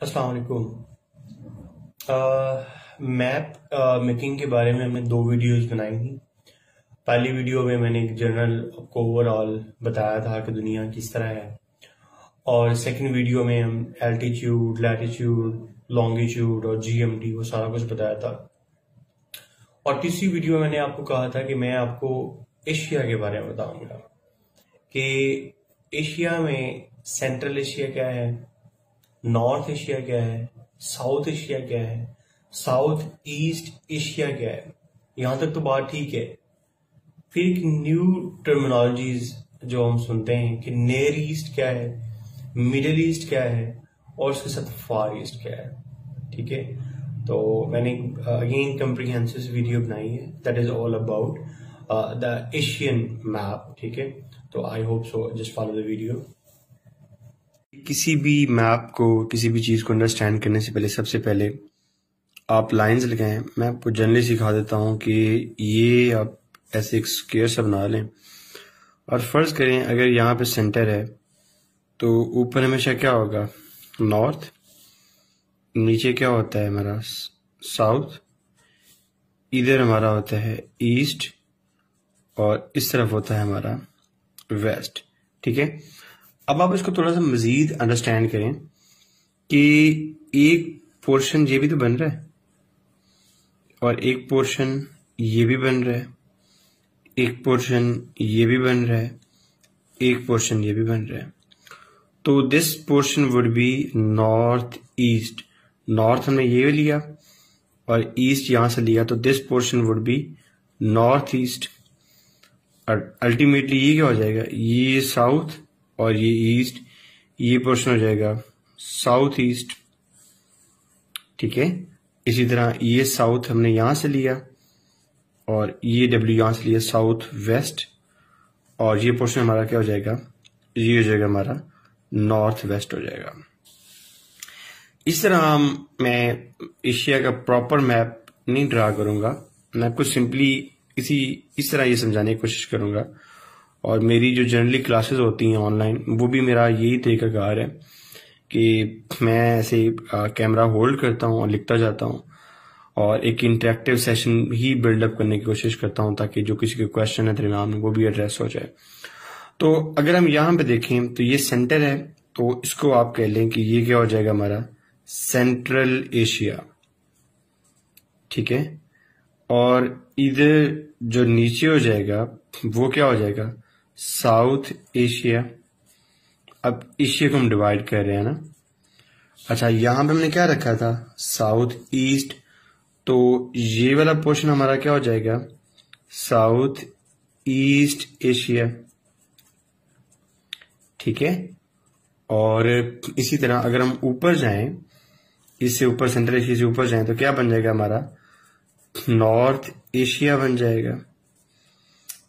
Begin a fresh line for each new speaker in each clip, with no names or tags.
अस्सलाम वालेकुम। Map making के बारे में हमने दो वीडियोस बनाई थी। पहली वीडियो में मैंने एक जनरल आपको ओवरऑल बताया था कि दुनिया किस तरह है, और सेकंड वीडियो में हम एल्टीट्यूड, लैटिट्यूड, लॉन्गिट्यूड और जीएमटी वो सारा कुछ बताया था। और तीसरी वीडियो में मैंने आपको कहा था कि मैं आपको एशिया के बारे में बताऊंगा कि एशिया में सेंट्रल एशिया क्या है, नॉर्थ एशिया क्या है, साउथ एशिया क्या है, साउथ ईस्ट एशिया क्या है। यहां तक तो बात ठीक है। फिर एक न्यू टर्मिनोलॉजीज जो हम सुनते हैं कि नियर ईस्ट क्या है, मिडिल ईस्ट क्या है और उसके साथ फार ईस्ट क्या है। ठीक है, तो मैंने अगेन कंप्रीहेंसिव वीडियो बनाई है that is all about the Asian map. ठीक है, तो I hope so just follow the video. किसी भी मैप को, किसी भी चीज को अंडरस्टैंड करने से पहले सबसे पहले आप लाइंस लगाएं। मैं आपको जनरली सिखा देता हूं कि ये आप ऐसे एक स्क्वायर सा बना लें और फर्ज करें अगर यहाँ पे सेंटर है तो ऊपर हमेशा क्या होगा, नॉर्थ, नीचे क्या होता है हमारा साउथ, इधर हमारा होता है ईस्ट और इस तरफ होता है हमारा वेस्ट। ठीक है, अब आप इसको थोड़ा सा मजीद अंडरस्टैंड करें कि एक पोर्शन ये भी तो बन रहा है और एक पोर्शन ये भी बन रहा है, एक पोर्शन ये भी बन रहा है, एक पोर्शन ये भी बन रहा है। तो this portion would be north east. North हमने ये लिया और ईस्ट यहां से लिया, तो this portion would be north east. और अल्टीमेटली ये क्या हो जाएगा, ये साउथ और ये ईस्ट, ये पोर्शन हो जाएगा साउथ ईस्ट। ठीक है, इसी तरह ये साउथ हमने यहां से लिया और ये डब्ल्यू यहां से लिया साउथ वेस्ट, और ये पोर्शन हमारा क्या हो जाएगा, ये हो जाएगा हमारा नॉर्थ वेस्ट हो जाएगा। इस तरह मैं एशिया का प्रॉपर मैप नहीं ड्रा करूंगा, मैं आपको सिंपली इस तरह ये समझाने की कोशिश करूंगा। और मेरी जो जनरली क्लासेस होती हैं ऑनलाइन, वो भी मेरा यही तरीकाकार है कि मैं ऐसे कैमरा होल्ड करता हूँ और लिखता जाता हूँ और एक इंटरेक्टिव सेशन ही बिल्डअप करने की कोशिश करता हूँ ताकि जो किसी के क्वेश्चन है दरमियान में वो भी एड्रेस हो जाए। तो अगर हम यहाँ पे देखें तो ये सेंटर है, तो इसको आप कह लें कि ये क्या हो जाएगा हमारा सेंट्रल एशिया। ठीक है, और इधर जो नीचे हो जाएगा वो क्या हो जाएगा साउथ एशिया। अब एशिया को हम डिवाइड कर रहे हैं ना। अच्छा, यहां पे हमने क्या रखा था, साउथ ईस्ट, तो ये वाला पोर्शन हमारा क्या हो जाएगा साउथ ईस्ट एशिया। ठीक है, और इसी तरह अगर हम ऊपर जाएं, इससे ऊपर सेंट्रल एशिया से ऊपर जाएं तो क्या बन जाएगा हमारा नॉर्थ एशिया बन जाएगा।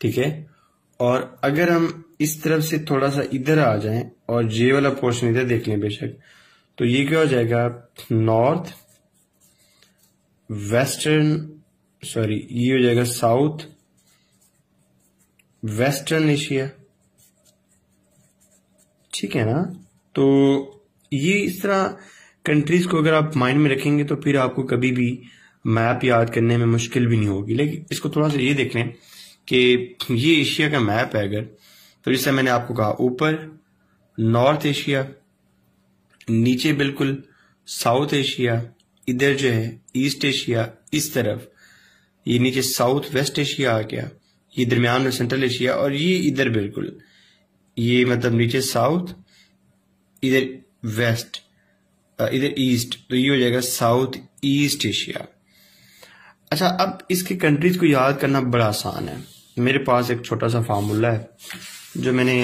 ठीक है, और अगर हम इस तरफ से थोड़ा सा इधर आ जाएं और ये वाला पोर्शन इधर देख लें बेशक, तो ये क्या हो जाएगा नॉर्थ वेस्टर्न, सॉरी ये हो जाएगा साउथ वेस्टर्न एशिया। ठीक है ना, तो ये इस तरह कंट्रीज को अगर आप माइंड में रखेंगे तो फिर आपको कभी भी मैप याद करने में मुश्किल भी नहीं होगी। लेकिन इसको थोड़ा सा ये देख लें कि ये एशिया का मैप है अगर, तो जैसे मैंने आपको कहा ऊपर नॉर्थ एशिया, नीचे बिल्कुल साउथ एशिया, इधर जो है ईस्ट एशिया, इस तरफ ये नीचे साउथ वेस्ट एशिया आ गया, ये दरमियान में सेंट्रल एशिया, और ये इधर बिल्कुल ये मतलब नीचे साउथ, इधर वेस्ट, इधर ईस्ट, तो ये हो जाएगा साउथ ईस्ट एशिया। अच्छा, अब इसके कंट्रीज को याद करना बड़ा आसान है। मेरे पास एक छोटा सा फार्मूला है जो मैंने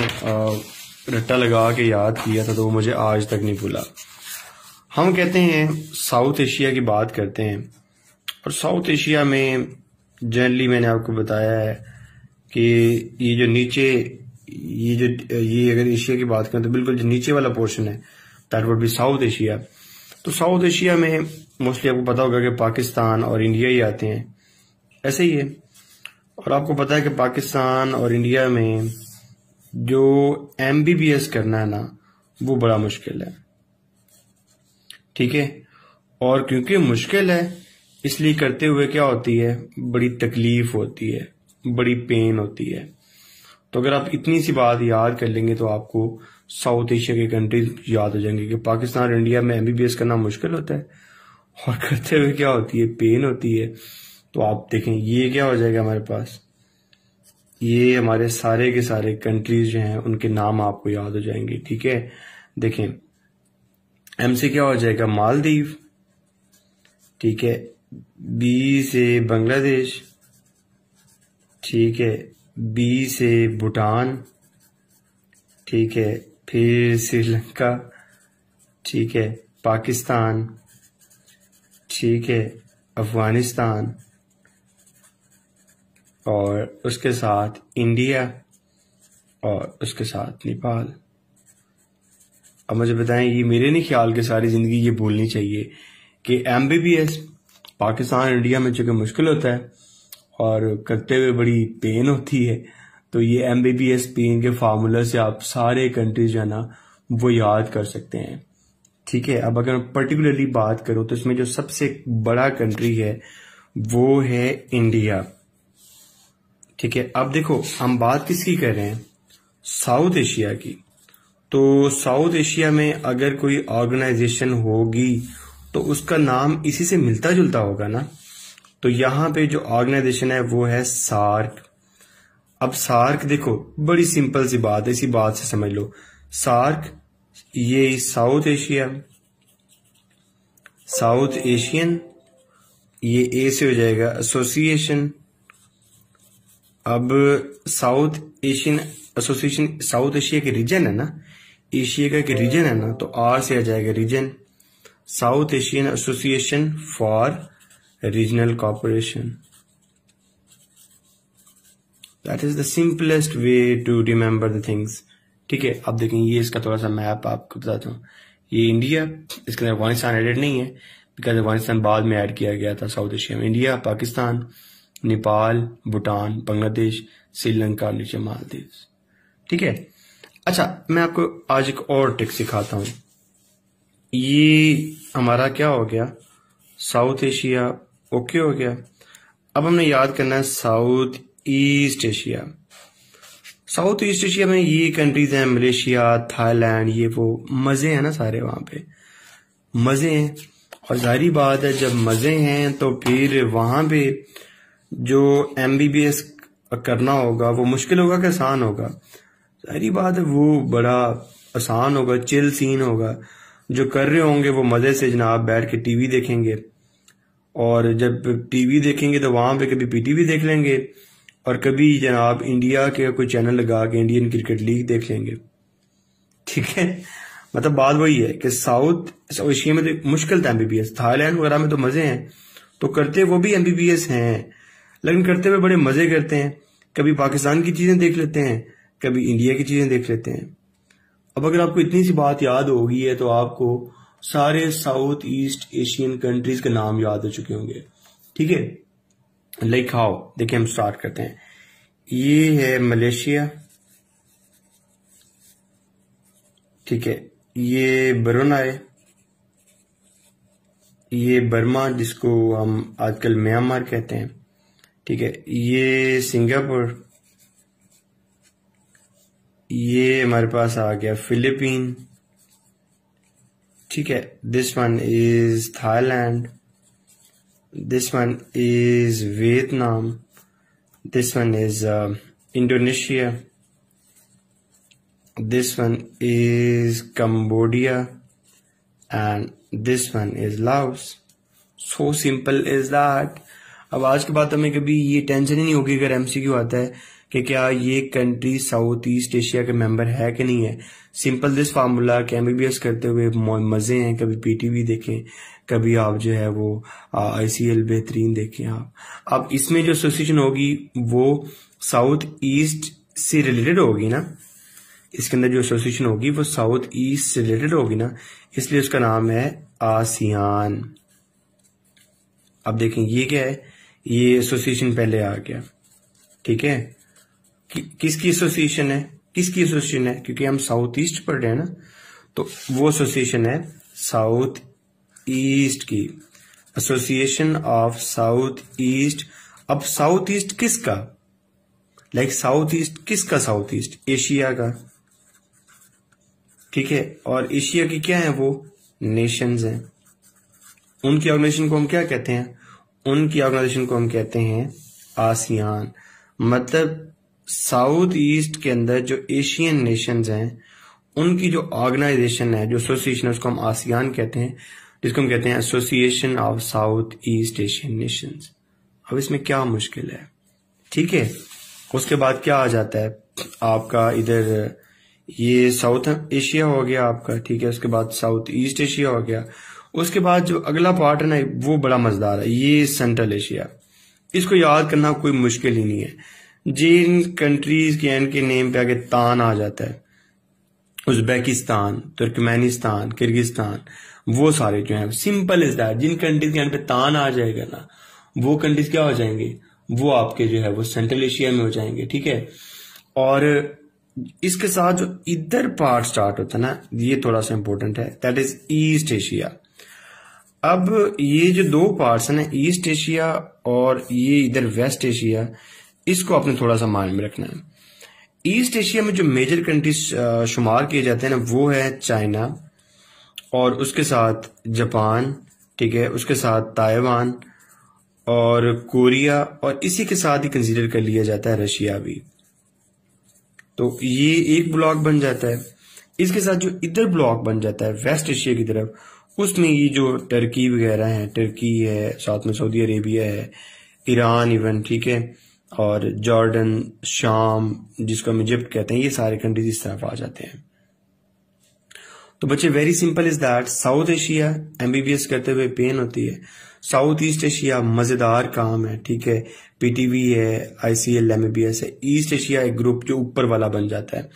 रट्टा लगा के याद किया था, तो वो मुझे आज तक नहीं भूला। हम कहते हैं साउथ एशिया की बात करते हैं, और साउथ एशिया में जनरली मैंने आपको बताया है कि ये जो नीचे ये अगर एशिया की बात करें तो बिल्कुल जो नीचे वाला पोर्शन है that would be south Asia. तो साउथ एशिया में मोस्टली आपको पता होगा कि पाकिस्तान और इंडिया ही आते हैं, ऐसे ही है। और आपको पता है कि पाकिस्तान और इंडिया में जो MBBS करना है ना, वो बड़ा मुश्किल है। ठीक है। और क्योंकि मुश्किल है इसलिए करते हुए क्या होती है, बड़ी तकलीफ होती है, बड़ी पेन होती है। तो अगर आप इतनी सी बात याद कर लेंगे तो आपको साउथ एशिया के कंट्रीज याद हो जाएंगे कि पाकिस्तान और इंडिया में एमबीबीएस करना मुश्किल होता है और करते हुए क्या होती है, पेन होती है। तो आप देखें ये क्या हो जाएगा हमारे पास, ये हमारे सारे के सारे कंट्रीज जो हैं उनके नाम आपको याद हो जाएंगे। ठीक है, देखें एम से क्या हो जाएगा, मालदीव। ठीक है, बी से बांग्लादेश। ठीक है, बी से भूटान। ठीक है, फिर श्रीलंका। ठीक है, पाकिस्तान। ठीक है, अफगानिस्तान और उसके साथ इंडिया और उसके साथ नेपाल। अब मुझे बताएं, ये मेरे नहीं ख्याल के सारी जिंदगी ये भूलनी चाहिए कि एमबीबीएस पाकिस्तान और इंडिया में चूंकि मुश्किल होता है और करते हुए बड़ी पेन होती है, तो ये एमबीबीएस पेन के फार्मूला से आप सारे कंट्रीज जो है ना वो याद कर सकते हैं। ठीक है, अब अगर पर्टिकुलरली बात करूं तो इसमें जो सबसे बड़ा कंट्री है वो है इंडिया। ठीक है, अब देखो हम बात किसकी कर रहे हैं, साउथ एशिया की। तो साउथ एशिया में अगर कोई ऑर्गेनाइजेशन होगी तो उसका नाम इसी से मिलता जुलता होगा ना। तो यहां पे जो ऑर्गेनाइजेशन है वो है सार्क। अब सार्क देखो बड़ी सिंपल सी बात है, इसी बात से समझ लो। सार्क ये साउथ एशिया, साउथ एशियन, ये ए से हो जाएगा एसोसिएशन। अब south Asian association, south Asia के रीजन है ना, एशिया का एक रीजन है ना, तो आर से आ जाएगा region, South Asian association for regional corporation. That is the simplest way to remember the things. ठीक है, अब देखें ये इसका थोड़ा सा मैप आपको बताता हूँ। ये इंडिया, इसके अंदर अफगानिस्तान एडेड नहीं है बिकॉज अफगानिस्तान बाद में ऐड किया गया था साउथ एशिया में। इंडिया, पाकिस्तान, नेपाल, भूटान, बांग्लादेश, श्रीलंका और नीचे मालदीव। ठीक है, अच्छा मैं आपको आज एक और ट्रिक सिखाता हूं। ये हमारा क्या हो गया, साउथ एशिया ओके हो गया। अब हमने याद करना है south east Asia. South east Asia में ये कंट्रीज हैं, मलेशिया, थाईलैंड, ये वो मजे हैं ना सारे, वहां पे मजे हैं। और जाहिर बात है जब मजे हैं तो फिर वहां पे जो एमबीबीएस करना होगा वो मुश्किल होगा कि आसान होगा, जाहिर बात है वो बड़ा आसान होगा, चिल सीन होगा। जो कर रहे होंगे वो मजे से जनाब बैठ के टीवी देखेंगे, और जब टीवी देखेंगे तो वहां पे कभी पीटीवी देख लेंगे और कभी जनाब इंडिया के कोई चैनल लगा के इंडियन क्रिकेट लीग देख लेंगे। ठीक है, मतलब बात वही है कि साउथ एशिया में तो मुश्किल था एमबीबीएस, थाईलैंड वगैरह में तो मजे हैं, तो करते वो भी एमबीबीएस हैं, लेकिन करते हुए बड़े मजे करते हैं। कभी पाकिस्तान की चीजें देख लेते हैं, कभी इंडिया की चीजें देख लेते हैं। अब अगर आपको इतनी सी बात याद हो गई है तो आपको सारे साउथ ईस्ट एशियन कंट्रीज के नाम याद हो चुके होंगे। ठीक है, लाइक हाउ, देखिए हम स्टार्ट करते हैं। ये है मलेशिया। ठीक है, ये ब्रुनाई, ये बर्मा जिसको हम आजकल म्यांमार कहते हैं। ठीक है, ये सिंगापुर, ये हमारे पास आ गया फिलीपीन। ठीक है, this one is Thailand, this one is Vietnam, this one is Indonesia, this one is Cambodia and this one is Laos. So simple is that. अब आज के बाद हमें कभी ये टेंशन ही नहीं होगी अगर एमसीक्यू आता है कि क्या ये कंट्री साउथ ईस्ट एशिया के मेंबर है कि नहीं है। सिंपल दिस फार्मूला कि एमबीबीएस करते हुए मजे हैं, कभी पीटीवी देखें, कभी आप जो है वो आईसीएल बेहतरीन देखें। आप अब इसमें जो एसोसिएशन होगी वो साउथ ईस्ट से रिलेटेड होगी ना, इसके अंदर जो एसोसिएशन होगी वो साउथ ईस्ट से रिलेटेड होगी ना, इसलिए उसका नाम है आसियान। अब देखें ये क्या है, ये एसोसिएशन पहले आ गया। ठीक है, किसकी एसोसिएशन है, किसकी एसोसिएशन है, क्योंकि हम साउथ ईस्ट पढ़ रहे हैं ना, तो वो एसोसिएशन है साउथ
ईस्ट की, एसोसिएशन ऑफ साउथ ईस्ट। अब साउथ ईस्ट किसका, लाइक साउथ ईस्ट किसका, साउथ ईस्ट एशिया का, ठीक है। और एशिया की क्या है, वो नेशंस हैं। उनकी ऑर्गेनाइजेशन को हम क्या कहते हैं, उनकी ऑर्गेनाइजेशन को हम कहते हैं आसियान। मतलब साउथ ईस्ट के अंदर जो एशियन नेशंस हैं उनकी जो ऑर्गेनाइजेशन है, जो एसोसिएशन है, उसको हम आसियान कहते हैं, जिसको हम कहते हैं association of south east Asian Nations. अब इसमें क्या मुश्किल है, ठीक है। उसके बाद क्या आ जाता है आपका, इधर ये साउथ एशिया हो गया आपका, ठीक है। उसके बाद साउथ ईस्ट एशिया हो गया। उसके बाद जो अगला पार्ट है ना, वो बड़ा मजेदार है, ये सेंट्रल एशिया। इसको याद करना कोई मुश्किल ही नहीं है। जिन कंट्रीज के एंड के नेम पे आगे तान आ जाता है, उज्बेकिस्तान, तुर्कमेनिस्तान, किर्गिस्तान, वो सारे जो हैं, सिंपल इज दैट। जिन कंट्रीज के एंड पे तान आ जाएगा ना, वो कंट्रीज क्या हो जाएंगे, वो आपके जो है वो सेंट्रल एशिया में हो जाएंगे, ठीक है। और इसके साथ जो इधर पार्ट स्टार्ट होता है ना, ये थोड़ा सा इंपॉर्टेंट है, दैट इज ईस्ट एशिया। अब ये जो दो पार्ट्स है ना, ईस्ट एशिया और ये इधर वेस्ट एशिया, इसको आपने थोड़ा सा माइंड में रखना है। ईस्ट एशिया में जो मेजर कंट्रीज शुमार किए जाते हैं ना, वो है चाइना, और उसके साथ जापान, ठीक है, उसके साथ ताइवान और कोरिया, और इसी के साथ ही कंसीडर कर लिया जाता है रशिया भी। तो ये एक ब्लॉक बन जाता है। इसके साथ जो इधर ब्लॉक बन जाता है वेस्ट एशिया की तरफ, उसमें ये जो टर्की वगैरह है, टर्की है, साथ में सऊदी अरेबिया है, ईरान इवन, ठीक है, और जॉर्डन, शाम, जिसको हम इजिप्ट कहते हैं, ये सारे कंट्रीज इस तरफ आ जाते हैं। तो बच्चे very simple is that, south Asia MBBS करते हुए पेन होती है, साउथ ईस्ट एशिया मजेदार काम है, ठीक है, पीटीवी है, आईसीएल, एमबीबीएस है। ईस्ट एशिया एक ग्रुप जो ऊपर वाला बन जाता है,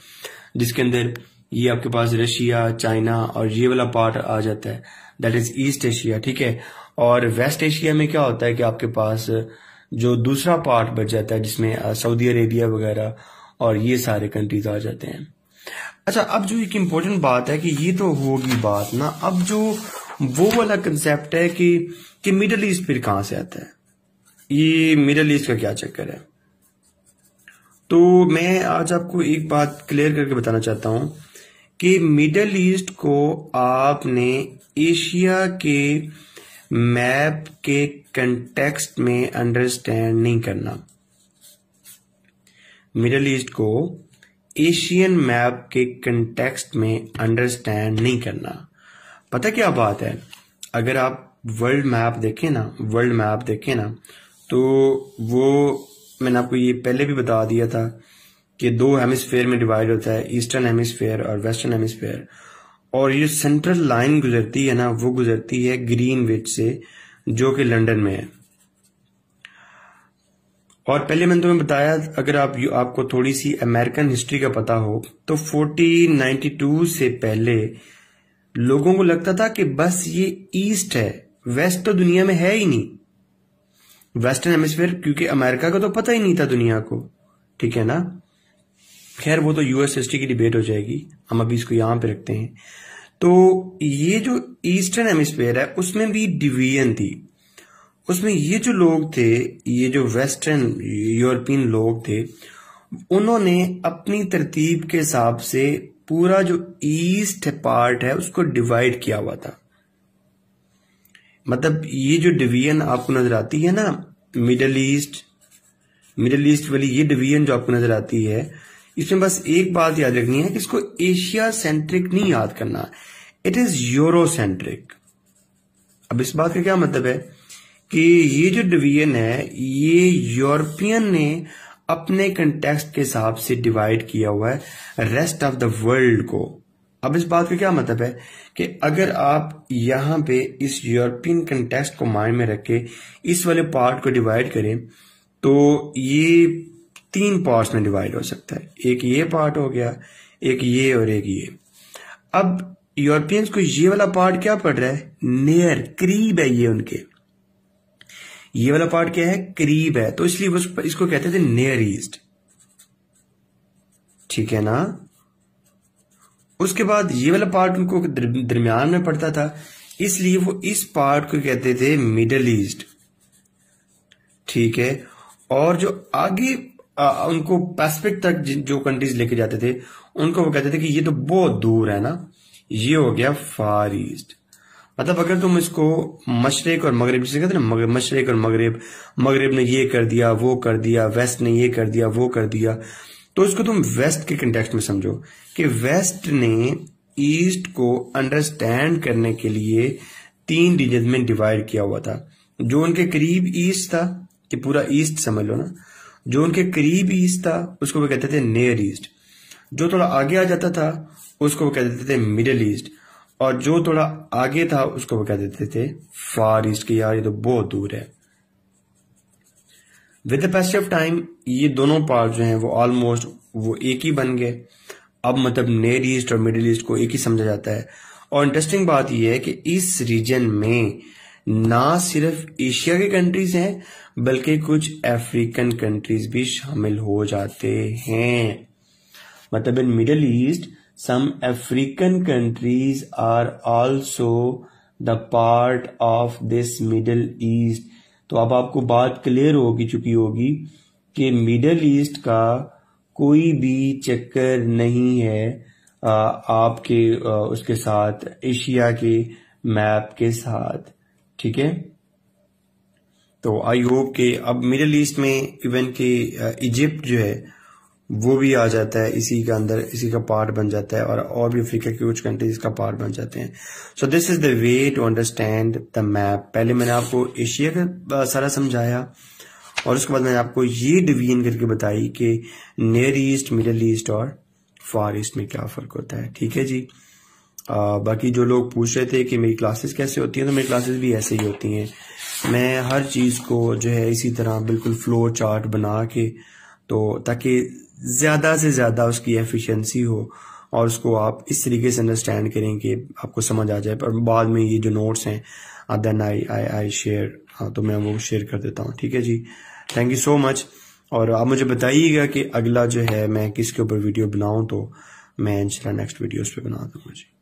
जिसके अंदर ये आपके पास रशिया, चाइना और ये वाला पार्ट आ जाता है, दैट इज ईस्ट एशिया, ठीक है। और वेस्ट एशिया में क्या होता है कि आपके पास जो दूसरा पार्ट बच जाता है, जिसमें सऊदी अरेबिया वगैरह और ये सारे कंट्रीज आ जाते हैं। अच्छा, अब जो एक इम्पोर्टेंट बात है कि ये तो होगी बात ना, अब जो वो वाला कंसेप्ट है कि मिडल ईस्ट फिर कहां से आता है, ये मिडल ईस्ट का क्या चक्कर है। तो मैं आज आपको एक बात क्लियर करके बताना चाहता हूं कि मिडल ईस्ट को आपने एशिया के मैप के कंटेक्स्ट में अंडरस्टैंड नहीं करना। मिडल ईस्ट को एशियन मैप के कंटेक्स्ट में अंडरस्टैंड नहीं करना। पता क्या बात है, अगर आप वर्ल्ड मैप देखें ना, तो वो मैंने आपको ये पहले भी बता दिया था कि दो हेमिस्फेयर में डिवाइड होता है, ईस्टर्न हेमिस्फेयर और वेस्टर्न हेमिस्फेयर। और ये सेंट्रल लाइन गुजरती है ना, वो गुजरती है ग्रीनविच से, जो कि लंदन में है। और पहले मैंने तुम्हें बताया, अगर आपको थोड़ी सी अमेरिकन हिस्ट्री का पता हो, तो 1492 से पहले लोगों को लगता था कि बस ये ईस्ट है, वेस्ट तो दुनिया में है ही नहीं, वेस्टर्न हेमिस्फीयर, क्योंकि अमेरिका का तो पता ही नहीं था दुनिया को, ठीक है ना। खैर वो तो यूएस हिस्ट्री की डिबेट हो जाएगी, हम अभी इसको यहां पे रखते हैं। तो ये जो ईस्टर्न हेमिस्फीयर है उसमें भी डिवीजन थी। उसमें ये जो लोग थे, ये जो वेस्टर्न यूरोपियन लोग थे, उन्होंने अपनी तरतीब के हिसाब से पूरा जो ईस्ट पार्ट है उसको डिवाइड किया हुआ था। मतलब ये जो डिवीजन आपको नजर आती है ना, मिडल ईस्ट वाली ये डिवीजन जो आपको नजर आती है, इसमें बस एक बात याद रखनी है कि इसको एशिया सेंट्रिक नहीं याद करना, इट इज यूरो सेंट्रिक। अब इस बात का क्या मतलब है कि ये जो डिवीजन है, ये यूरोपियन ने अपने कंटेक्स्ट के हिसाब से डिवाइड किया हुआ है रेस्ट ऑफ द वर्ल्ड को। अब इस बात का क्या मतलब है कि अगर आप यहां पे इस यूरोपियन कंटेक्स्ट को माइंड में रख के इस वाले पार्ट को डिवाइड करें, तो ये 3 पार्ट्स में डिवाइड हो सकता है। एक ये पार्ट हो गया, एक ये और एक ये। अब यूरोपियंस को ये वाला पार्ट क्या पड़ रहा है, नियर, करीब है ये उनके। ये वाला पार्ट क्या है, करीब है, तो इसलिए वो इसको कहते थे नियर ईस्ट, ठीक है ना। उसके बाद ये वाला पार्ट उनको दरमियान में पड़ता था, इसलिए वो इस पार्ट को कहते थे मिडल ईस्ट, ठीक है। और जो आगे उनको पैसिफिक तक जो कंट्रीज लेके जाते थे उनको वो कहते थे कि ये तो बहुत दूर है ना, ये हो गया फार ईस्ट। मतलब अगर तुम इसको मशरिक और मगरिब, जिसे कहते हैं ना मशरिक और मगरिब, मगरिब ने ये कर दिया वो कर दिया, वेस्ट ने ये कर दिया वो कर दिया, तो इसको तुम वेस्ट के कंटेक्स्ट में समझो कि वेस्ट ने ईस्ट को अंडरस्टैंड करने के लिए 3 रीजन में डिवाइड किया हुआ था। जो उनके करीब ईस्ट था, कि पूरा ईस्ट समझ लो ना, जो उनके करीब ईस्ट था उसको वो कहते थे नियर ईस्ट, जो थोड़ा आगे आ जाता था उसको वो कहते थे मिडिल ईस्ट, और जो थोड़ा आगे था उसको वो कह देते थे फार ईस्ट, की यार ये तो बहुत दूर है। With the passage of time ये दोनों पार्ट जो हैं वो ऑलमोस्ट वो एक ही बन गए। अब मतलब नियर ईस्ट और मिडिल ईस्ट को एक ही समझा जाता है। और इंटरेस्टिंग बात यह है कि इस रीजन में ना सिर्फ एशिया के कंट्रीज हैं बल्कि कुछ अफ्रीकन कंट्रीज भी शामिल हो जाते हैं। मतलब in Middle East some African countries are also the part of this Middle East। तो अब आपको बात क्लियर होगी चुकी होगी कि मिडल ईस्ट का कोई भी चक्कर नहीं है आपके उसके साथ, एशिया के मैप के साथ, ठीक है। तो आई होप कि अब मिडल ईस्ट में इवन के इजिप्ट जो है वो भी आ जाता है इसी के अंदर, इसी का पार्ट बन जाता है, और भी अफ्रीका के कुछ कंट्रीज का पार्ट बन जाते हैं। So this is the way to understand the map. पहले मैंने आपको एशिया का सारा समझाया और उसके बाद मैंने आपको ये डिवीजन करके बताई कि नियर ईस्ट, मिडिल ईस्ट और फार ईस्ट में क्या फर्क होता है, ठीक है जी। बाकी जो लोग पूछ रहे थे कि मेरी क्लासेस कैसे होती हैं, तो मेरी क्लासेस भी ऐसे ही होती हैं। मैं हर चीज को जो है इसी तरह बिल्कुल फ्लो चार्ट बना के, तो ताकि ज्यादा से ज्यादा उसकी एफिशिएंसी हो और उसको आप इस तरीके से अंडरस्टैंड करें कि आपको समझ आ जाए। पर बाद में ये जो नोट्स हैं देन आई शेयर, तो मैं वो शेयर कर देता हूँ, ठीक है जी। Thank you so much. और आप मुझे बताइएगा कि अगला जो है मैं किसके ऊपर वीडियो बनाऊं, तो मैं इंशाल्लाह नेक्स्ट वीडियोस पे बना दूंगा जी।